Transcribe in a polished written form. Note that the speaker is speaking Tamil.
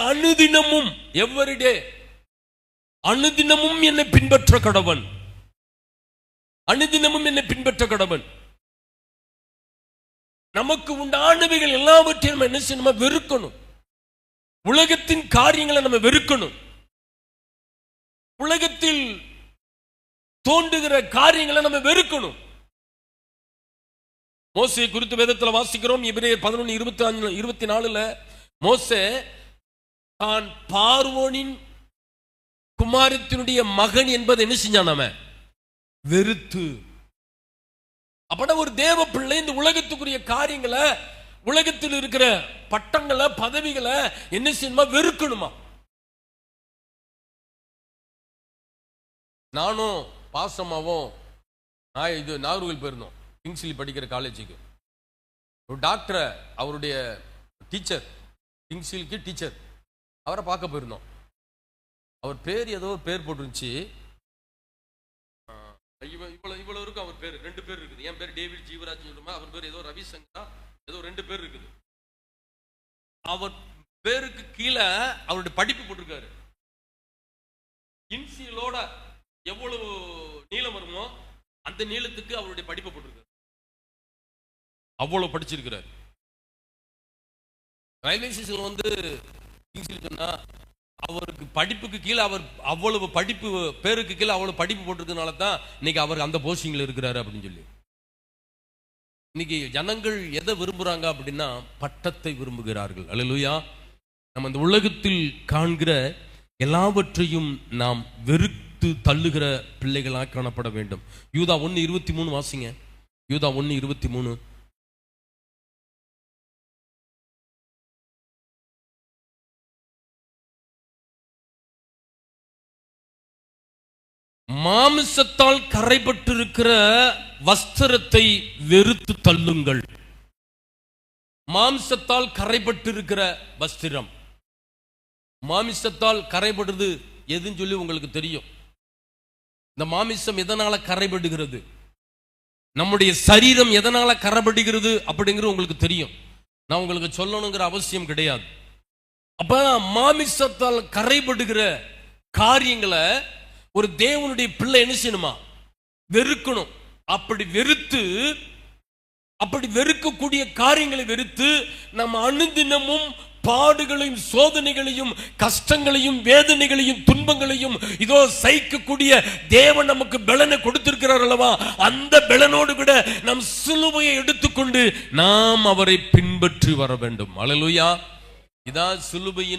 அனுதினமும் எவரிடே அனுதினமும் என்னை பின்பற்ற கடவன். அனுதினமும் என்னை பின்பற்ற கடவன். நமக்கு உண்டானவைகள் எல்லாவற்றையும் நம்ம என்ன செய்யணும்? வெறுக்கணும். உலகத்தின் காரியங்களை நம்ம வெறுக்கணும். உலகத்தில் தோன்றுகிற காரியங்களை நம்ம வெறுக்கணும். மோசே குறித்து வேதத்தில் வாசிக்கிறோம். எபிரேயர் 11:24 மோசே தான் பார்வோனின் குமாரத்தினுடைய மகன் என்பதை என்ன செஞ்சான்? அவன் வெறுத்து. அப்பட ஒரு தேவ பிள்ளை இந்த உலகத்துக்குரிய காரியங்களை, உலகத்தில் இருக்கிற பட்டங்களை, பதவிகளை என்ன செய்யணுமா? வெறுக்கணுமா? நானும் பாசமாவும் இது நாகர்கோவில் போயிருந்தோம், கிங்ஸ்லி படிக்கிற காலேஜுக்கு. ஒரு டாக்டரை, அவருடைய டீச்சர், கிங்ஸ்லிக்கு டீச்சர், அவரை பார்க்க போயிருந்தோம். அவர் பேர் ஏதோ ஒரு பேர் போட்டுருந்துச்சு. இவ்வளவு இருக்கும் அவர் பேர். 2 பேர் இருக்குது. என் பேர் டேவிட் ஜீவராஜ், அவர் பேர் ஏதோ ரவிசங்கரா, ஏதோ 2 பேர் இருக்குது. அவர் பேருக்கு கீழே அவருடைய படிப்பு போட்டிருக்காரு. இன்சியலோட எவ்வளவு நீளம் வருமோ அந்த நீளத்துக்கு அவருடைய படிப்பை போட்டிருக்காரு. அவ்வளவு படிச்சிருக்கிறார். ரயில்வே ஸ்டேஷன் சொன்னா அவருக்கு படிப்புக்கு கீழே, அவர் அவ்வளவு படிப்பு, பேருக்கு கீழே அவ்வளவு படிப்பு போட்டிருக்கனால தான் இன்னைக்கு அவர் அந்த போஸ்டிங்ல இருக்கிறாரு அப்படின்னு சொல்லி. இன்னைக்கு ஜனங்கள் எதை விரும்புறாங்க அப்படின்னா பட்டத்தை விரும்புகிறார்கள். அல்லேலூயா. நம்ம இந்த உலகத்தில் காண்கிற எல்லாவற்றையும் நாம் வெறுத்து தள்ளுகிற பிள்ளைகளாக காணப்பட வேண்டும். யூதா 1:23 வாசிங்க. யூதா 1:23. மாமிசத்தால் கரைபட்டிருக்கிற வஸ்திரத்தை வெறுத்து தள்ளுங்கள். மாமிசத்தால் கரைபட்டிருக்கிற வஸ்திரம், மாமிசத்தால் கரைபடுறது எதுன்னு சொல்லி உங்களுக்கு தெரியும். இந்த மாமிசம் எதனால கரைபடுகிறது, நம்முடைய சரீரம் எதனால கரைபடுகிறது அப்படிங்கிறது உங்களுக்கு தெரியும். நான் உங்களுக்கு சொல்லணுங்கிற அவசியம் கிடையாது. அப்ப மாமிசத்தால் கரைபடுகிற காரியங்களை ஒரு தேவனுடைய பிள்ளை என்ன செய்யணுமா? வெறுக்கணும். அப்படி வெறுக்கக்கூடிய காரியங்களை வெறுத்து நம்ம அனுதினமும் பாடுகளையும், சோதனைகளையும், கஷ்டங்களையும், வேதனைகளையும், துன்பங்களையும் இதோ சகிக்கக்கூடிய தேவன் நமக்கு பலனை கொடுத்திருக்கிறார் அல்லவா? அந்த பலனோடு கூட நம் சிலுவையை எடுத்துக்கொண்டு நாம் அவரை பின்பற்றி வர வேண்டும். அல்லேலூயா. இதான் சிலுவையின்